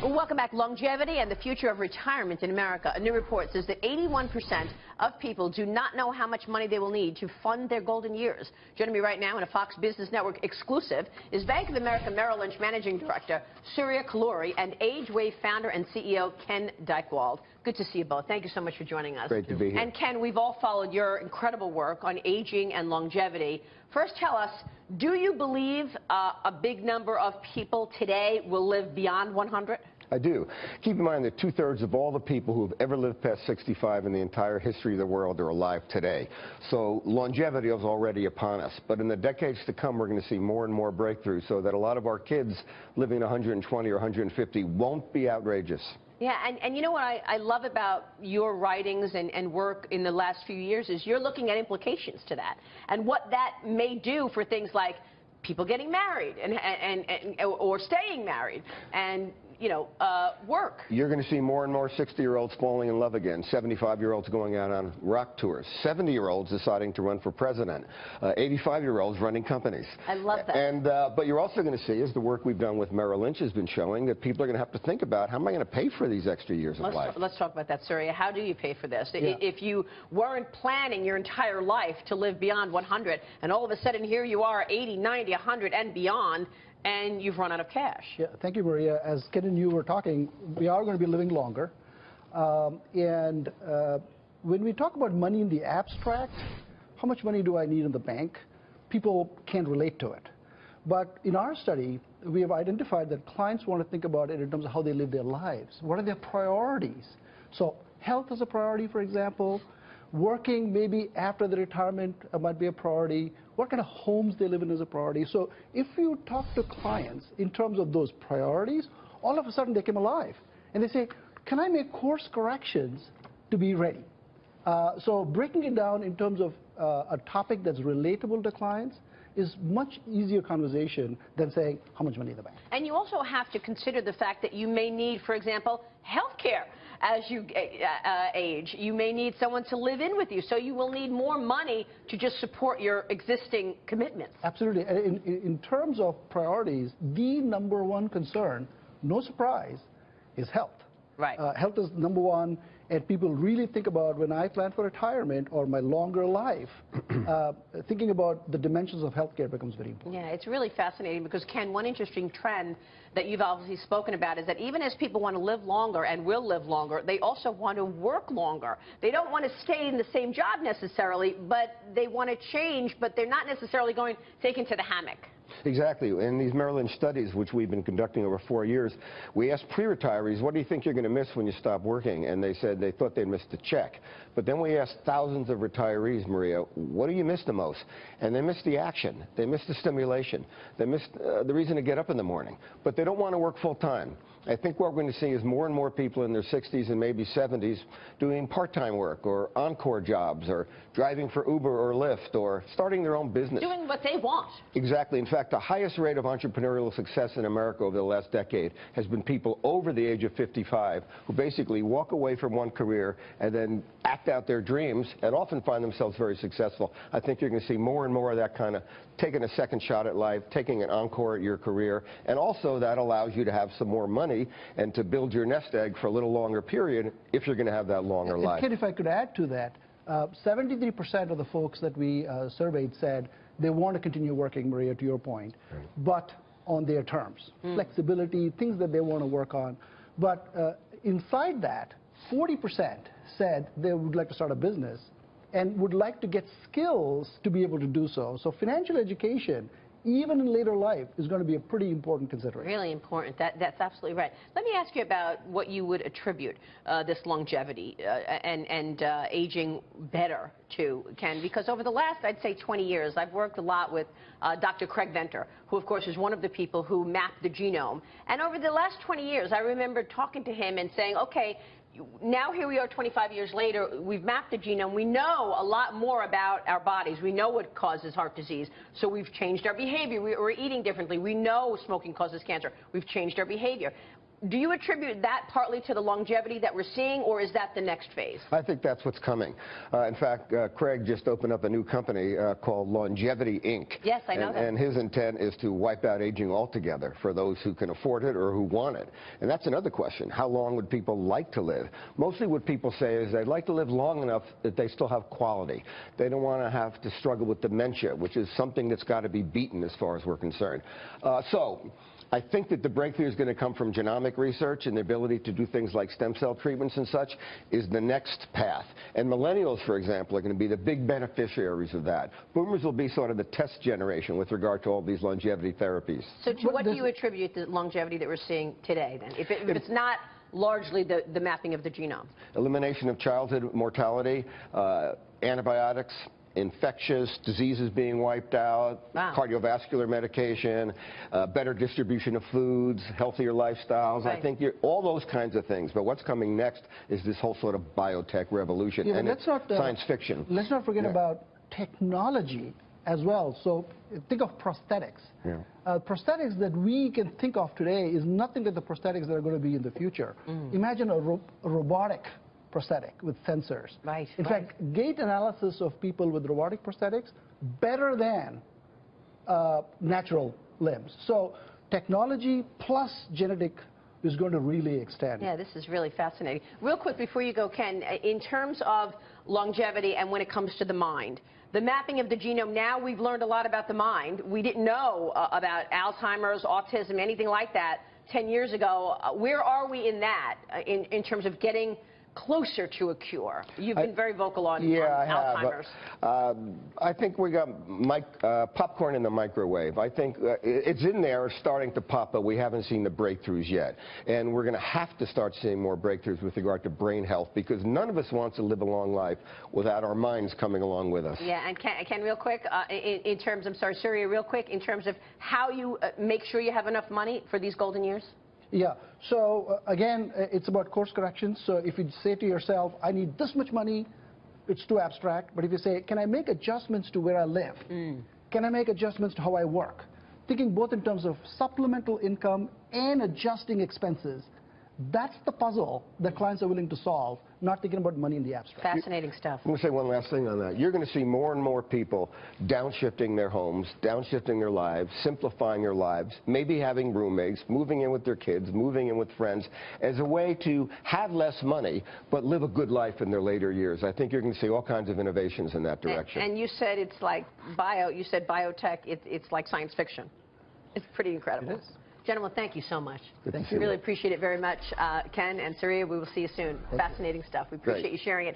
Welcome back. Longevity and the future of retirement in America. A new report says that 81% of people do not know how much money they will need to fund their golden years. Joining me right now in a Fox Business Network exclusive is Bank of America Merrill Lynch Managing Director Surya Kalluri and AgeWave founder and CEO Ken Dychtwald. Good to see you both. Thank you so much for joining us. Great to be here. And Ken, we've all followed your incredible work on aging and longevity. First, tell us, do you believe a big number of people today will live beyond 100? I do. Keep in mind that 2/3 of all the people who have ever lived past 65 in the entire history of the world are alive today. So longevity is already upon us. But in the decades to come, we're going to see more and more breakthroughs so that a lot of our kids living 120 or 150 won't be outrageous. Yeah, and you know what I love about your writings and work in the last few years is you're looking at implications to that and what that may do for things like people getting married or staying married and work. You're going to see more and more 60-year-olds falling in love again, 75-year-olds going out on rock tours, 70-year-olds deciding to run for president, 85-year-olds running companies. I love that. And but you're also going to see, as the work we've done with Merrill Lynch has been showing, that people are going to have to think about, how am I going to pay for these extra years of life? Let's talk about that, Surya. How do you pay for this? Yeah. If you weren't planning your entire life to live beyond 100, and all of a sudden here you are, 80, 90, 100, and beyond, and you've run out of cash. Yeah, thank you, Maria. As Ken and you were talking, we are going to be living longer. When we talk about money in the abstract, how much money do I need in the bank? People can't relate to it. But in our study, we have identified that clients want to think about it in terms of how they live their lives. What are their priorities? So health is a priority, for example. Working maybe after the retirement might be a priority. What kind of homes they live in is a priority. So if you talk to clients in terms of those priorities, all of a sudden they come alive. And they say, can I make course corrections to be ready? So breaking it down in terms of a topic that's relatable to clients is much easier conversation than saying how much money in the bank. And you also have to consider the fact that you may need, for example, health care as you age. You may need someone to live in with you, so you will need more money to just support your existing commitments. Absolutely. In terms of priorities, the number one concern, no surprise, is health. Right. Health is number one, and people really think about when I plan for retirement or my longer life, thinking about the dimensions of healthcare becomes very important. Yeah, it's really fascinating because, Ken, one interesting trend that you've obviously spoken about is that even as people want to live longer and will live longer, they also want to work longer. They don't want to stay in the same job necessarily, but they want to change, but they're not necessarily going taken to the hammock. Exactly. In these Merrill Lynch studies, which we've been conducting over 4 years, we asked pre-retirees, what do you think you're going to miss when you stop working? And they said they thought they missed the check. But then we asked thousands of retirees, Maria, what do you miss the most? And they missed the action. They missed the stimulation. They missed the reason to get up in the morning. But they don't want to work full time. I think what we're going to see is more and more people in their 60s and maybe 70s doing part-time work or encore jobs or driving for Uber or Lyft or starting their own business. Doing what they want. Exactly. In fact, the highest rate of entrepreneurial success in America over the last decade has been people over the age of 55 who basically walk away from one career and then act out their dreams and often find themselves very successful. I think you're going to see more and more of that kind of taking a second shot at life, taking an encore at your career, and also that allows you to have some more money and to build your nest egg for a little longer period if you're going to have that longer life. Ken, if I could add to that, 73% of the folks that we surveyed said they want to continue working, Maria, to your point, but on their terms. Flexibility, things that they want to work on. But inside that, 40% said they would like to start a business and would like to get skills to be able to do so. So financial education, even in later life, is going to be a pretty important consideration. Really important. That's absolutely right. Let me ask you about what you would attribute this longevity and aging better to, Ken, because over the last, I'd say, 20 years, I've worked a lot with Dr. Craig Venter, who, of course, is one of the people who mapped the genome. And over the last 20 years, I remember talking to him and saying, okay, now here we are 25 years later, we've mapped the genome, we know a lot more about our bodies, we know what causes heart disease, so we've changed our behavior, we're eating differently, we know smoking causes cancer, we've changed our behavior. do you attribute that partly to the longevity that we're seeing, or is that the next phase? I think that's what's coming. In fact, Craig just opened up a new company called Longevity Inc. Yes, I know that. And his intent is to wipe out aging altogether for those who can afford it or who want it. And that's another question. How long would people like to live? Mostly what people say is they'd like to live long enough that they still have quality. They don't want to have to struggle with dementia, which is something that's got to be beaten as far as we're concerned. So I think that the breakthrough is going to come from genomic research, and the ability to do things like stem cell treatments and such is the next path. And millennials, for example, are going to be the big beneficiaries of that. Boomers will be sort of the test generation with regard to all these longevity therapies. So to what do you attribute the longevity that we're seeing today, then, if it's not largely the mapping of the genome? Elimination of childhood mortality, antibiotics, infectious diseases being wiped out, wow, cardiovascular medication, better distribution of foods, healthier lifestyles. Right. I think all those kinds of things. But what's coming next is this whole sort of biotech revolution, Yeah, and let's it's not, science fiction. Let's not forget about technology as well. So think of prosthetics. Yeah. Prosthetics that we can think of today is nothing like the prosthetics that are going to be in the future. Imagine a robotic prosthetic with sensors. Right. In fact, gait analysis of people with robotic prosthetics better than natural limbs. So technology plus genetic is going to really extend. Yeah, this is really fascinating. Real quick before you go, Ken, in terms of longevity and when it comes to the mind, the mapping of the genome, now we've learned a lot about the mind. We didn't know about Alzheimer's, autism, anything like that 10 years ago. Where are we in that, in terms of getting closer to a cure? You've been very vocal on Alzheimer's. I think we got popcorn in the microwave. I think it's in there, it's starting to pop, but we haven't seen the breakthroughs yet. And we're going to have to start seeing more breakthroughs with regard to brain health, because none of us wants to live a long life without our minds coming along with us. Yeah, and Ken, real quick, in terms of, sorry, Surya, real quick, in terms of how you make sure you have enough money for these golden years? Yeah, so again, it's about course corrections. So if you say to yourself, I need this much money, it's too abstract. But if you say, can I make adjustments to where I live? Can I make adjustments to how I work? Thinking both in terms of supplemental income and adjusting expenses. That's the puzzle that clients are willing to solve, not thinking about money in the abstract. Fascinating stuff. I'm going to say one last thing on that. You're going to see more and more people downshifting their homes, downshifting their lives, simplifying their lives, maybe having roommates, moving in with their kids, moving in with friends, as a way to have less money, but live a good life in their later years. I think you're going to see all kinds of innovations in that direction. And you said it's like you said biotech, it's like science fiction. It's pretty incredible. It is. Gentlemen, thank you so much. Thank We you. really appreciate it very much. Ken and Surya, we will see you soon. Fascinating stuff. We appreciate Great. you sharing it.